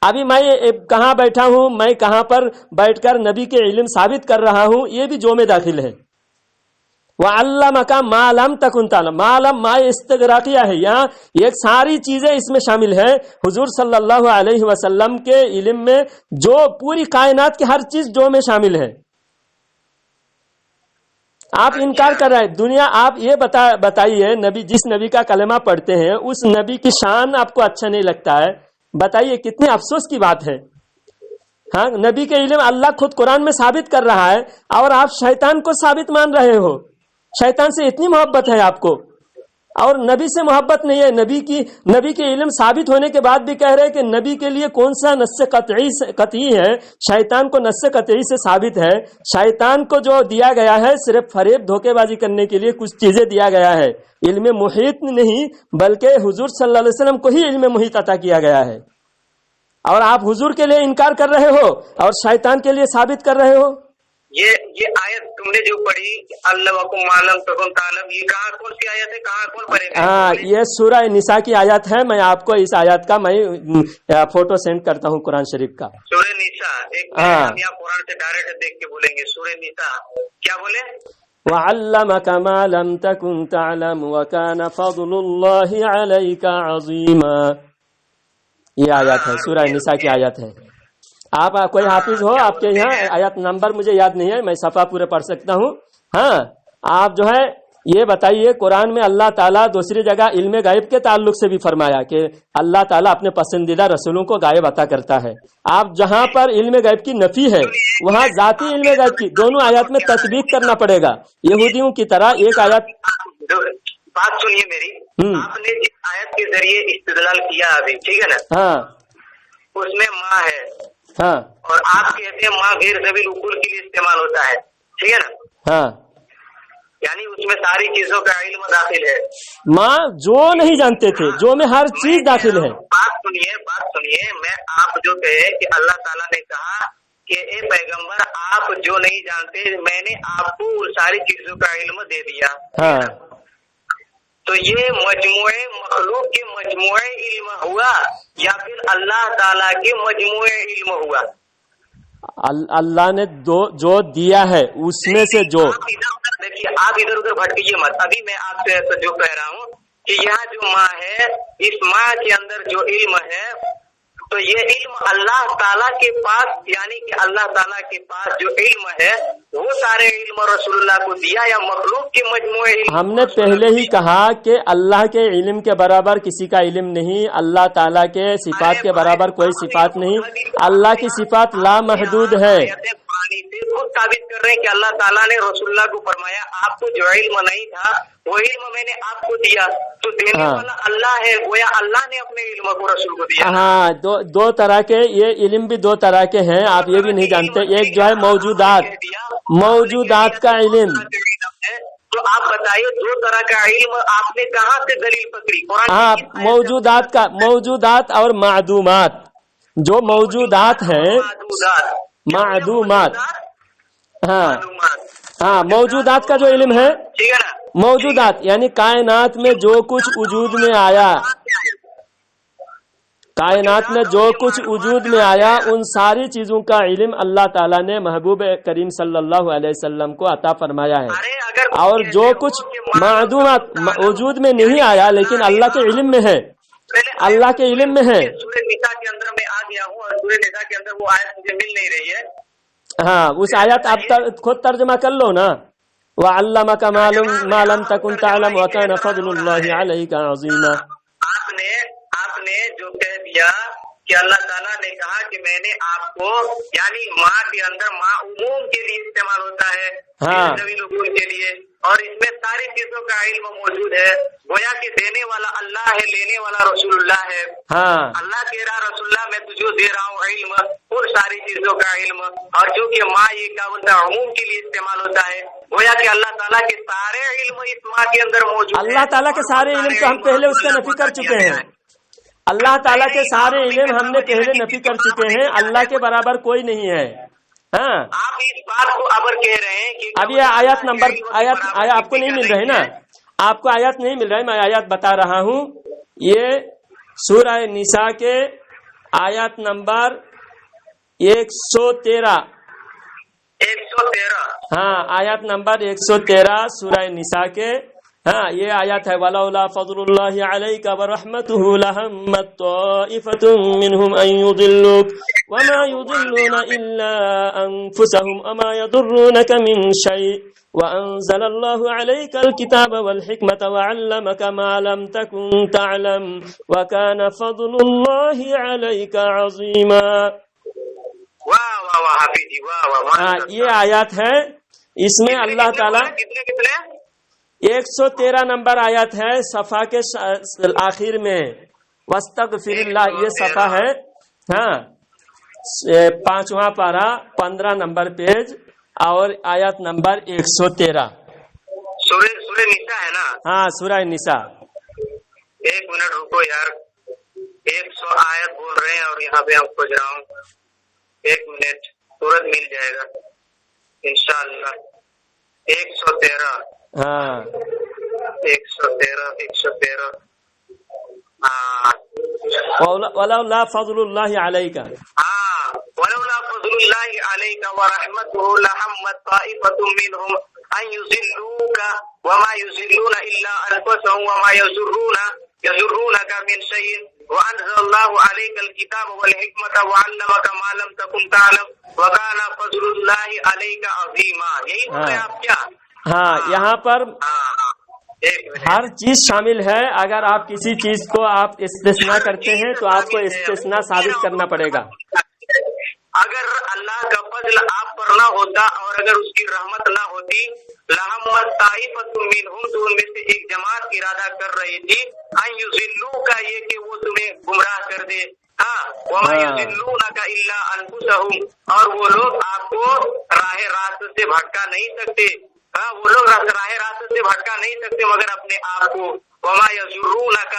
अभी मैं कहाँ बैठा हूँ, मैं कहाँ पर बैठकर नबी के इल्म साबित कर रहा हूँ, ये भी जो में दाखिल है। वअल्लमका मा लम तकुन तअलम, मालम मा इस्तिगराकिया है, यहाँ एक सारी चीजें इसमें शामिल है। हुजूर सल्लल्लाहु अलैहि वसल्लम के इल्म में जो पूरी कायनात की हर चीज जो में शामिल है। आप इनकार कर रहे हैं दुनिया। आप ये बताइए, नबी, जिस नबी का कलमा पढ़ते हैं उस नबी की शान आपको अच्छा नहीं लगता है, बताइए कितने अफसोस की बात है। हाँ, नबी के इल्म अल्लाह खुद कुरान में साबित कर रहा है, और आप शैतान को साबित मान रहे हो। शैतान से इतनी मोहब्बत है आपको, और नबी से मोहब्बत नहीं है। नबी के इल्म साबित होने के बाद भी कह रहे हैं कि नबी के लिए कौन सा नस्से कतई है, शैतान को नस्से कतई से साबित है। शैतान को जो दिया गया है सिर्फ फरेब धोखेबाजी करने के लिए कुछ चीजें दिया गया है, इल्म मुहीत नहीं, बल्कि हुजूर सल्लल्लाहु अलैहि वसल्लम को ही इल्म मुहीत अता किया गया है। और आप हुजूर के लिए इनकार कर रहे हो और शैतान के लिए साबित कर रहे हो। ये आयत तुमने जो पढ़ी, अल्लाहुकुम मालम तकुन तालम, ये कहाँ कौन सी आयत है, कहाँ कौन पढ़ेगा? हाँ, ये सूरह निसा की आयत है। मैं आपको इस आयत का मैं फोटो सेंड करता हूँ कुरान शरीफ का। सूरह निसा, हाँ, हम यहाँ कुरान से डायरेक्ट देख के बोलेंगे। सूरह निसा क्या बोले? वअल्लमका मा लम तकुन तअलम व कान फज़लुल्लाहि अलैका अज़ीमा, ये आयत है, सूरह निसा की आयत है। आप कोई हाफिज हो आपके यहाँ, आयत नंबर मुझे याद नहीं है, मैं सफा पूरे पढ़ सकता हूँ। हाँ, आप जो है ये बताइए, कुरान में अल्लाह ताला दूसरी जगह इल्म गायब के ताल्लुक से भी फरमाया कि अल्लाह ताला अपने पसंदीदा रसूलों को गायब अता करता है। आप जहाँ पर इल्म गायब की नफी है, वहाँ जाती इल्म गायब की दोनों आयत में तस्दीक करना पड़ेगा। यहूदियों की तरह एक आयत, बात सुनिए मेरी, आपने जिस आयत के जरिए इस्तेदलाल किया अभी, ठीक है ना? हाँ, उसमें माँ है, हाँ, और आप कहते हैं माँ गैर ज़वील उकूल के लिए इस्तेमाल होता है, ठीक है ना? हाँ, यानी उसमें सारी चीजों का इल्म दाखिल है। माँ जो नहीं जानते थे, जो में हर चीज दाखिल है। बात सुनिए, मैं आप जो कहे कि अल्लाह ताला ने कहा कि ए पैगंबर آپ جو نہیں جانتے میں نے آپ کو ان ساری چیزوں کا علم دے دیا. ہاں تو یہ مجموعے مخلوق کے مجموعے علم ہوا یا پھر اللہ تعالیٰ کے مجموعے علم ہوا؟ اللہ نے جو دیا ہے اس میں سے جو. دیکھیے آپ ادھر ادھر بھٹکیے مت. ابھی میں آپ سے جو کہہ رہا ہوں کہ یہاں جو ماں ہے اس ماں کے اندر جو علم ہے تو یہ علم اللہ تعالیٰ کے پاس یعنی کہ اللہ تعالیٰ کے پاس جو علم ہے وہ سارے علم رسول اللہ کو دیا یا مخلوق کے مجموعے علم؟ ہم نے پہلے ہی کہا کہ اللہ کے علم کے برابر کسی کا علم نہیں, اللہ تعالیٰ کے صفات کے برابر کوئی صفات نہیں. اللہ کی صفات لامحدود ہے. خود ثابت کر رہے ہیں کہ اللہ تعالیٰ نے رسول اللہ کو فرمایا آپ کو جو علم نہیں تھا وہ علم میں نے آپ کو دیا. تو دینے والا اللہ ہے, گویا اللہ نے اپنے علم کو رسول کو دیا. ہاں دو طرح کے, یہ علم بھی دو طرح کے ہیں, آپ یہ بھی نہیں جانتے. ایک جو ہے موجودات کا علم. تو آپ بتائیے دو طرح کا علم آپ نے کہاں سے دلیل پکڑی؟ ہاں موجودات اور معدومات. جو موجودات ہیں معدومات. ہاں موجودات کا جو علم ہے, موجودات یعنی کائنات میں جو کچھ وجود میں آیا, کائنات میں جو کچھ وجود میں آیا ان ساری چیزوں کا علم اللہ تعالیٰ نے محبوب کریم صلی اللہ علیہ وسلم کو عطا فرمایا ہے. اور جو کچھ معدومات وجود میں نہیں آیا لیکن اللہ کے علم میں ہے, اللہ کے علم میں ہے. سورہ نساء کے اندر میں آ گیا ہوں اور سورہ نساء کے اندر وہ آیت مجھے مل نہیں رہی ہے. ہاں اس آیت آپ خود ترجمہ کر لو نا. وَعَلَّمَكَ مَا لَمْ تَكُنْ تَعْلَمُ وَكَانَ فَضْلُ اللَّهِ عَلَيْكَ عَظِيمًا. آپ نے جو کہہ دیا کہ اللہ تعالیٰ نے کہا کہ میں نے آپ کو, یعنی ماں کے اندر ماں عموم کے لیے استعمال ہوتا ہے, نبی لوگوں کے لیے, اور اس میں ساری چیزوں کا علم موجود ہے. گویا کہ دینے والا اللہ ہے, لینے والا رسول اللہ ہے. اللہ کہہ رہا رسول اللہ میں تجھے دے رہا ہوں علم, ان ساری چیزوں کا علم. اور جو کہ ماں یہ کیا بولتا ہے عموم کے لیے استعمال ہوتا ہے. گویا کہ اللہ تعالیٰ کے سارے علم اس ماں کے اندر موجود ہے. اللہ تعالیٰ کے سارے علم تو ہم پہلے اس کا نفی کر چکے ہیں. اللہ تعالیٰ کے سارے علم ہم نے پہلے نفی کر چکے ہیں. اللہ کے برابر کوئی نہیں ہے. ہاں آپ اس بات کو ابر کہہ رہے ہیں کہ اب یہ آیات نمبر آپ کو نہیں مل رہے نا, آپ کو آیات نہیں مل رہا ہے. میں آیات بتا رہا ہوں. یہ سورہ نساء کے آیات نمبر 113. ہاں آیات نمبر 113 سورہ نساء کے. ہاں یہ آیات ہے وَلَوْلَا فَضْلُ اللَّهِ عَلَيْكَ وَرَحْمَتُهُ لَهَمَّتْ طَائِفَةٌ مِّنْهُمْ أَن يُضِلُّوكَ وَمَا يُضِلُّونَ إِلَّا أَنفُسَهُمْ وَمَا يَضُرُّونَكَ مِن شَيْءٍ وَأَنزَلَ اللَّهُ عَلَيْكَ الْكِتَابَ وَالْحِكْمَةَ وَعَلَّمَكَ مَا لَمْ تَكُن تَعْلَمُ وَكَانَ فَضْلُ اللَّهِ عَلَيْكَ عَظِيمًا. واہ واہ حافظ جی واہ واہ. ہاں یہ آیات ہے, اس میں اللہ تعالیٰ کتنے 113 نمبر آیت ہے صفحہ کے آخر میں. واستغفر اللہ یہ صفحہ ہے. ہاں 5واں پارہ 15 نمبر پیج اور آیت نمبر 113. سورہ نساء ہے نا؟ ہاں سورہ نساء. ایک منٹ رکو یار, 100 آیت بول رہے ہیں اور یہاں پہ ہم کھوج رہا ہوں. ایک منٹ سورت مل جائے گا انشاءاللہ. 113. ہاں 113. ہاں وَلَوْلَا فَضْلُ اللَّهِ عَلَيْكَ. ہاں وَلَوْلَا فَضْلُ اللَّهِ عَلَيْكَ وَرَحْمَتُهُ لَهَمَّتْ طَائِفَةٌ مِّنْهُمْ أَن يُضِلُّوكَ وَمَا يُضِلُّونَ إِلَّا أَنفُسَهُمْ وَمَا يَضُرُّونَكَ مِن شَيْءٍ وَأَنزَلَ اللَّهُ عَلَيْكَ الْكِتَابَ وَالْحِكْمَةَ وَعَلَّمَكَ مَا لَمْ تَكُن تَعْلَمُ وَكَانَ فَضْلُ اللَّهِ عَلَيْكَ عَظِيمًا. یہی بول رہے ہیں آپ کیا؟ ہاں یہاں پر ہر چیز شامل ہے. اگر آپ کسی چیز کو آپ استثناء کرتے ہیں تو آپ کو استثناء ثابت کرنا پڑے گا. اگر اللہ کا فضل آپ پر نہ ہوتا اور اگر اس کی رحمت نہ ہوتی لَهَمَّتْ طَائِفَةٌ مِّنْهُمْ تو ان میں سے ایک جماعت ارادہ کر رہی تھی أَن يُضِلُّوكَ یہ کہ وہ تمہیں گمراہ کر دے. ہاں وَمَا يُضِلُّونَكَ إِلَّا أَنفُسَهُمْ اور وہ لوگ آپ کو راہ راست سے بھٹکا نہیں سکتے. ہاں وہ لوگ راہ راست سے بھٹکا نہیں سکتے مگر اپنے آپ کو. وَمَا يَضُرُّونَكَ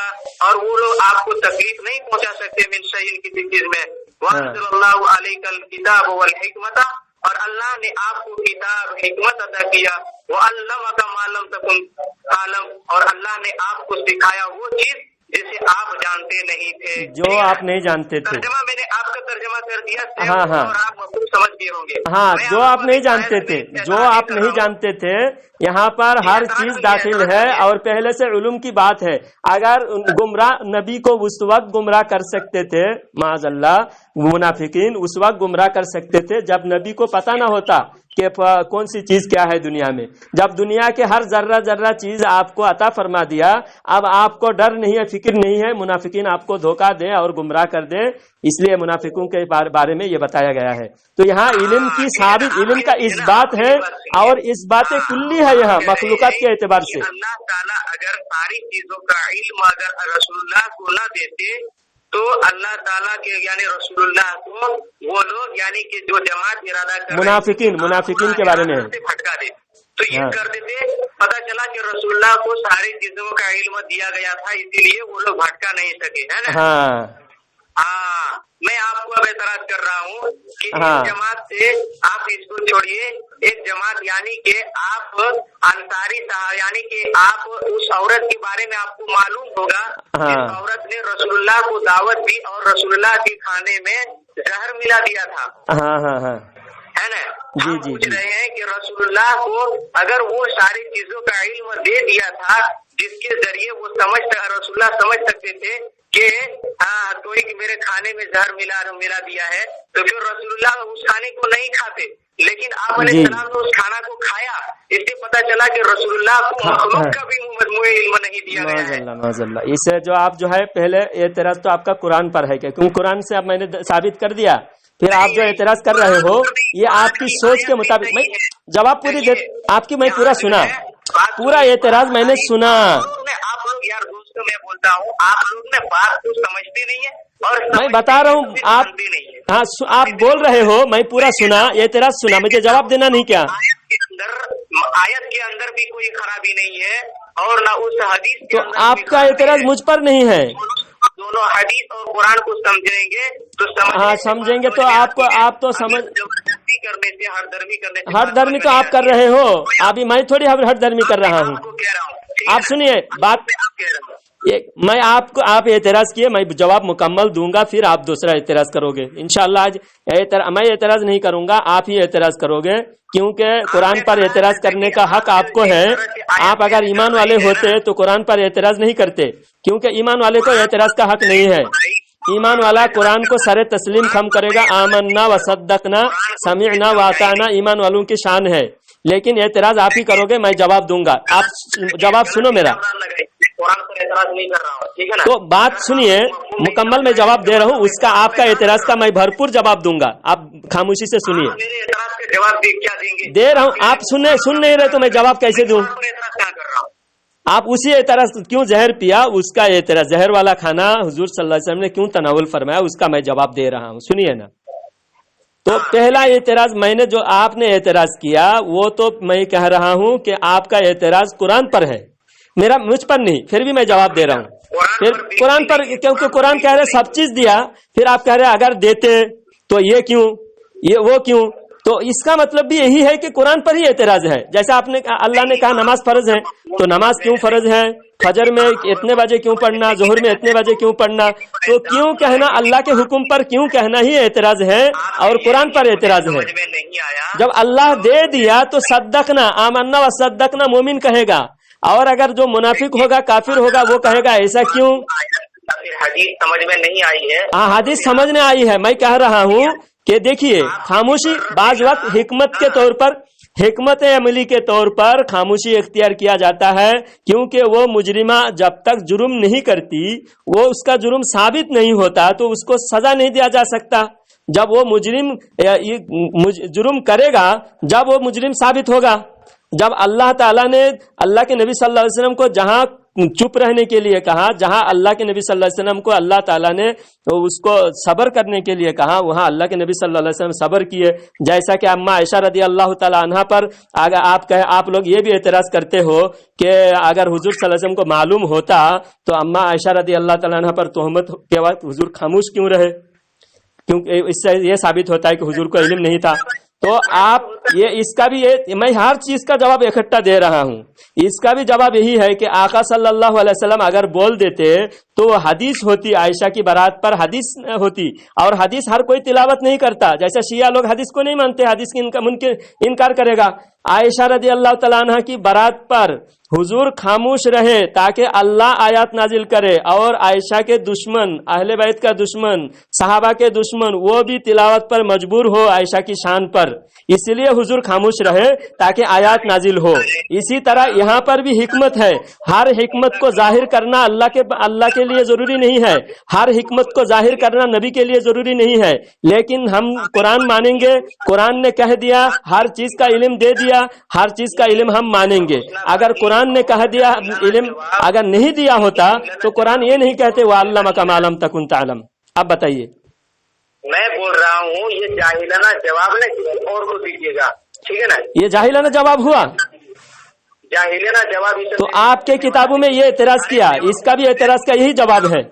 اور وہ لوگ آپ کو تکلیف نہیں پہنچا سکتے من شيء کسی چیز میں. وَأَنزَلَ اللَّهُ عَلَيْكَ الْكِتَابَ وَالْحِكْمَةَ اور اللہ نے آپ کو کتاب حکمت عطا کیا، وعلمک ما لم تکن تعلم، اور اللہ نے آپ کو سکھایا وہ چیز جسے آپ جانتے نہیں تھے، جو آپ نہیں جانتے تھے۔ ترجمہ میں نے آپ کا ترجمہ کر دیا، ہاں ہاں اور آپ مفہوم سمجھ گئے ہوں گے۔ ہاں، جو آپ نہیں جانتے تھے، جو آپ نہیں جانتے تھے، یہاں پر ہر چیز داخل ہے، اور پہلے سے علم کی بات ہے۔ اگر گمراہ نبی کو اس وقت گمراہ کر سکتے تھے، معاذ اللہ منافقین اس وقت گمراہ کر سکتے تھے جب نبی کو پتہ نہ ہوتا کہ کون سی چیز کیا ہے دنیا میں۔ جب دنیا کے ہر ذرہ ذرہ چیز آپ کو عطا فرما دیا، اب آپ کو ڈر نہیں ہے، فکر نہیں ہے، منافقین آپ کو دھوکہ دیں اور گمراہ کر دیں، اس لیے منافقوں کے بارے میں یہ بتایا گیا ہے۔ تو یہاں علم کی ثابت، علم کا اس بات ہے، اور اس بات کلی ہے یہاں مخلوقات کے اعتبار سے۔ اللہ تعالیٰ اگر ساری چیزوں کا علم اگر رسول اللہ کو نہ دیتے تو اللہ تعالیٰ کے یعنی رسول اللہ کو وہ لوگ یعنی کہ جو جماعت ارادہ کر منافقین کے بارے میں بھٹکا دے تو یہ کر دیتے۔ پتہ چلا کہ رسول اللہ کو ساری چیزوں کا علم دیا گیا تھا، اسی لیے وہ لوگ بھٹکا نہیں سکے، ہے نا؟ ہاں، میں آپ کو اب اعتراض کر رہا ہوں کہ اس جماعت سے آپ اس کو چھوڑیے، ایک جماعت یعنی کہ آپ انصاری یعنی کہ آپ اس عورت کے بارے میں آپ کو معلوم ہوگا اس عورت نے رسول اللہ کو دعوت دی اور رسول اللہ کے کھانے میں زہر ملا دیا تھا، ہے نا؟ ہم پوچھ رہے ہیں کہ رسول اللہ کو اگر وہ ساری چیزوں کا علم دے دیا تھا جس کے ذریعے وہ رسول اللہ سمجھ سکتے تھے کہ کوئی میرے کھانے میں زہر ملا دیا ہے، تو پھر رسول اللہ اس کھانے کو نہیں کھاتے، لیکن آپ علیہ السلام نے اس کھانا کو کھایا، اس سے پتہ چلا کہ رسول اللہ کو مخلوق کا بھی مجموعی علم نہیں دیا گیا ہے۔ معاذ اللہ، اس سے جو آپ جو ہے پہلے اعتراض تو آپ کا قرآن پر ہے، کیونکہ قرآن سے اب میں نے ثابت کر دیا، پھر آپ جو اعتراض کر رہے ہو یہ آپ کی سوچ کے مطابق۔ میں جواب پوری آپ کی میں پورا سنا، پورا اعتراض میں نے سنا۔ آپ لوگ یار دوستوں میں بولتا ہوں، آپ لوگ نے بات کو سمجھتے نہیں ہے اور میں بتا رہا ہوں آپ بول رہے ہو، میں پورا سنا، اعتراض سنا، مجھے جواب دینا نہیں کیا؟ آیت کے اندر بھی کوئی خرابی نہیں ہے اور نہ اس حدیث کے تو اندر آپ کا اعتراض مجھ پر نہیں ہے۔ دونوں حدیث اور قرآن کو سمجھیں گے تو سمجھیں گے تو آپ تو سمجھ کرنے سے ہر درمی تو آپ کر رہے ہو، ابھی میں تھوڑی ہر درمی کر رہا ہوں۔ آپ سنیے بات، میں آپ اعتراض کیے، میں جواب مکمل دوں گا، پھر آپ دوسرا اعتراض کرو گے انشاءاللہ۔ آج میں اعتراض نہیں کروں گا، آپ ہی اعتراض کرو گے، کیونکہ قرآن پر اعتراض کرنے کا حق آپ کو ہے۔ آپ اگر ایمان والے ہوتے تو قرآن پر اعتراض نہیں کرتے، کیونکہ ایمان والے کو اعتراض کا حق نہیں ہے۔ ایمان والا قرآن کو سر تسلیم خم کرے گا، آمنا وصدقنا سمعنا واطعنا، ایمان والوں کی شان ہے، لیکن اعتراض آپ ہی کرو گے، میں جواب دوں گا۔ آپ جواب سنو میرا، تو بات سنیے مکمل، میں جواب دے رہا ہوں، اس کا آپ کا اعتراض کا میں بھرپور جواب دوں گا، آپ خاموشی سے سنیے۔ دے رہا ہوں، آپ سن نہیں رہے تو میں جواب کیسے دوں؟ آپ اسی اعتراض کیوں زہر پیا، اس کا اعتراض زہر والا کھانا حضور صلی اللہ علیہ وسلم نے کیوں تناول فرمایا، اس کا میں جواب دے رہا ہوں، سنیے نا۔ تو پہلا اعتراض میں نے جو آپ نے اعتراض کیا وہ تو میں کہہ رہا ہوں کہ آپ کا اعتراض قرآن پر ہے، میرا مجھ پر نہیں، پھر بھی میں جواب دے رہا ہوں۔ پھر قرآن پر، کیونکہ قرآن کہہ رہے سب چیز دیا، پھر آپ کہہ رہے اگر دیتے تو یہ کیوں، یہ وہ کیوں، تو اس کا مطلب بھی یہی ہے کہ قرآن پر ہی اعتراض ہے۔ جیسا آپ نے اللہ نے کہا نماز فرض ہے، تو نماز کیوں فرض ہے، فجر میں اتنے بجے کیوں پڑھنا، ظہر میں اتنے بجے کیوں پڑھنا، تو کیوں کہنا اللہ کے حکم پر کیوں کہنا ہی اعتراض ہے، اور قرآن پر اعتراض ہے۔ جب اللہ دے دیا تو صدقنا آمنا و صدقنا مومن کہے گا، اور اگر جو منافق ہوگا کافر ہوگا وہ کہے گا ایسا کیوں؟ حدیث سمجھ میں نہیں آئی ہے۔ ہاں حدیث سمجھ میں آئی ہے، میں کہہ رہا ہوں کہ دیکھیے خاموشی بعض وقت حکمت کے طور پر، حکمت عملی کے طور پر خاموشی اختیار کیا جاتا ہے، کیونکہ وہ مجرمہ جب تک جرم نہیں کرتی، وہ اس کا جرم ثابت نہیں ہوتا تو اس کو سزا نہیں دیا جا سکتا۔ جب وہ مجرم جرم کرے گا، جب وہ مجرم ثابت ہوگا، جب اللہ تعالیٰ نے اللہ کے نبی صلی اللہ علیہ وسلم کو جہاں چپ رہنے کے لیے کہا، جہاں اللہ کے نبی صلی اللہ علیہ وسلم کو اللہ تعالیٰ نے اس کو صبر کرنے کے لیے کہا، وہاں اللہ کے نبی صلی اللہ علیہ وسلم صبر کیے۔ جیسا کہ اما عائشہ رضی اللہ تعالیٰ عنہا پر اگر آپ لوگ یہ بھی اعتراض کرتے ہو کہ اگر حضور صلی اللہ علیہ وسلم کو معلوم ہوتا تو اما عائشہ رضی اللہ تعالیٰ عنہا پر تہمت کے وقت حضور خاموش کیوں رہے، کیونکہ اس سے یہ ثابت ہوتا ہے کہ حضور کو علم نہیں تھا۔ تو آپ یہ اس کا بھی میں ہر چیز کا جواب اکٹھا دے رہا ہوں. اس کا بھی جواب یہی ہے کہ آقا صلی اللہ علیہ وسلم اگر بول دیتے تو وہ حدیث ہوتی، عائشہ کی بارات پر حدیث ہوتی، اور حدیث ہر کوئی تلاوت نہیں کرتا. جیسے شیعہ لوگ حدیث کو نہیں مانتے، حدیث کی انکار کرے گا. عائشہ رضی اللہ تعالیٰ عنہ کی بارات پر حضور خاموش رہے تاکہ اللہ آیات نازل کرے، اور عائشہ کے دشمن، اہل بیت کا دشمن، صحابہ کے دشمن، وہ بھی تلاوت پر مجبور ہو عائشہ کی شان پر، اس لیے حضور خاموش رہے تاکہ آیات نازل ہو. اسی طرح یہاں پر بھی حکمت ہے. ہر حکمت کو ظاہر کرنا اللہ کے لیے ضروری نہیں ہے، ہر حکمت کو ظاہر کرنا نبی کے لیے ضروری نہیں ہے. لیکن ہم قرآن مانیں گے، قرآن نے کہہ دیا، ہر چیز کا علم دے دیا، ہر چیز کا علم ہم مانیں گے. اگر قرآن نے کہہ دیا علم اگر نہیں دیا ہوتا تو قرآن یہ نہیں کہتے وَعَلَّمَكَ مَا لَمْ تَكُنْ تَعْلَمْ. اب بتائیے. میں بول رہا ہوں یہ جاہلانہ جواب نہ کسی اور کو دیجیے گا، ٹھیک ہے نا؟ یہ جاہلانہ جواب ہوا. جاہلانہ جواب. تو آپ کے کتابوں میں یہ اعتراض کیا، اس کا بھی اعتراض کا یہی جواب ہے.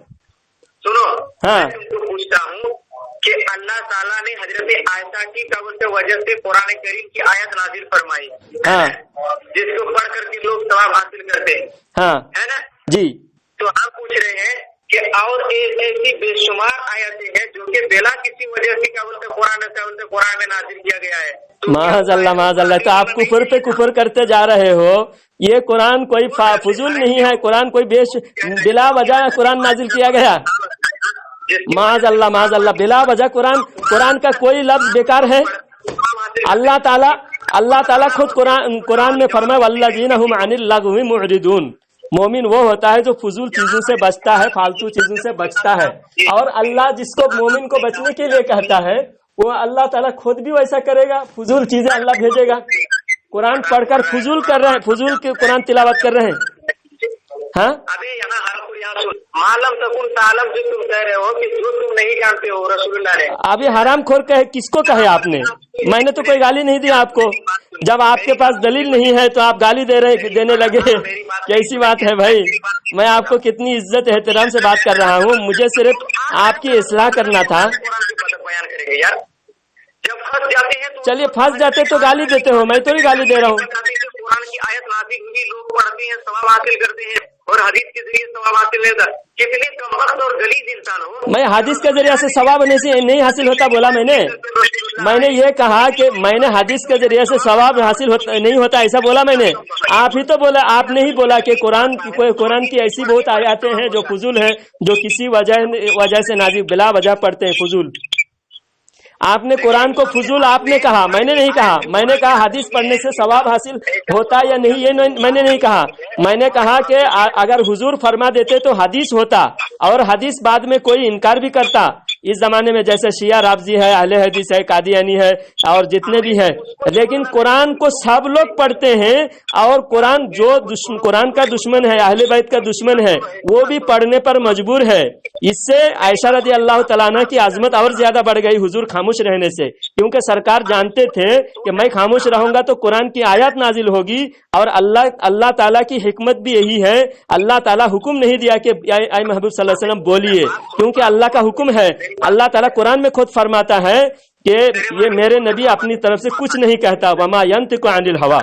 سنو، ہاں، میں تم کو پوچھتا ہوں کہ اللہ تعالیٰ نے حضرت عائشہ کی قبر سے وجہ سے قرآن کریم کی آیت نازل فرمائی، ہاں، جس کو پڑھ کر کے لوگ ثواب حاصل کرتے ہیں، ہاں ہے نا؟ جی. تو آپ پوچھ رہے ہیں کہ اور ایسی بے شمار آیتیں ہیں جو کہ بلا کسی وجہ سے قرآن میں نازل کیا گیا ہے. معاذ اللہ معاذ اللہ. تو آپ کفر پہ کفر کرتے جا رہے ہو. یہ قرآن کوئی فضول نہیں ہے، قرآن کوئی بلا وجہ قرآن نازل کیا گیا. معاذ اللہ معاذ اللہ. بلا وجہ قرآن کا کوئی لفظ بیکار ہے. اللہ تعالیٰ خود قرآن میں فرمائے والذین هم عن اللغو معرضون. مومن وہ ہوتا ہے جو فضول چیزوں سے بچتا ہے، فالتو چیزوں سے بچتا ہے. اور اللہ جس کو مومن کو بچنے کے لیے کہتا ہے وہ اللہ تعالیٰ خود بھی ویسا کرے گا. فضول چیزیں اللہ بھیجے گا. قرآن پڑھ کر فضول کر رہے ہیں، فضول کے قرآن تلاوت کر رہے ہیں. ہاں، ابھی یہاں ہر کوئی معلوم تکن تعلم جو تم کہہ رہے ہو کہ جو تم نہیں جانتے ہو رسول اللہ نے. ابھی حرام خور کس کو کہے آپ نے؟ میں نے تو کوئی گالی نہیں دی آپ کو. جب آپ کے پاس دلیل نہیں ہے تو آپ گالی دینے لگے. کیسی بات ہے بھائی؟ میں آپ کو کتنی عزت احترام سے بات کر رہا ہوں. مجھے صرف آپ کی اصلاح کرنا تھا. چلیے پھنس جاتے تو گالی دیتے ہو، میں تو نہیں گالی دے رہا ہوں. قرآن کی آیت نازل ہوئی، لوگ پڑھتے ہیں، ثواب حاصل کرتے ہیں، اور حدیث کے ذریعے ثواب حاصل ہوتا. کتنے کمبخت اور غلیظ انسان ہو. میں حدیث کے ذریعے سے ثواب نہیں حاصل ہوتا بولا میں نے یہ کہا کہ میں نے حدیث کے ذریعے سے ثواب حاصل نہیں ہوتا ایسا بولا میں نے. آپ ہی تو بولا، آپ نے ہی بولا کہ قرآن کی ایسی بہت آیاتیں ہیں جو فضول ہیں، جو کسی وجہ سے نازل بلا وجہ پڑھتے ہیں فضول. آپ نے قرآن کو فضول آپ نے کہا، میں نے نہیں کہا. میں نے کہا حدیث پڑھنے سے ثواب حاصل ہوتا یا نہیں یہ میں نے نہیں کہا. میں نے کہا کہ اگر حضور فرما دیتے تو حدیث ہوتا، اور حدیث بعد میں کوئی انکار بھی کرتا. اس زمانے میں جیسے شیعہ رافضی ہے، اہل حدیث ہے، قادیانی ہے، اور جتنے بھی ہیں. لیکن قرآن کو سب لوگ پڑھتے ہیں، اور قرآن کا دشمن ہے، اہل بیت کا دشمن ہے، وہ بھی پڑھنے پر مجبور ہے. اس سے عائشہ رضی اللہ تعالیٰ عنہ کی عظمت اور زیادہ بڑھ گئی حضور خاموش رہنے سے. کیونکہ سرکار جانتے تھے کہ میں خاموش رہوں گا تو قرآن کی آیات نازل ہوگی. اور اللہ تعالیٰ کی حکمت بھی یہی ہے. اللہ تعالیٰ حکم نہیں دیا کہ اے محبوب صلی اللہ علیہ وسلم بولیے، کیونکہ اللہ کا حکم ہے. اللہ تعالیٰ قرآن میں خود فرماتا ہے کہ یہ میرے نبی اپنی طرف سے کچھ نہیں کہتا، وما ينطق عن الهوى.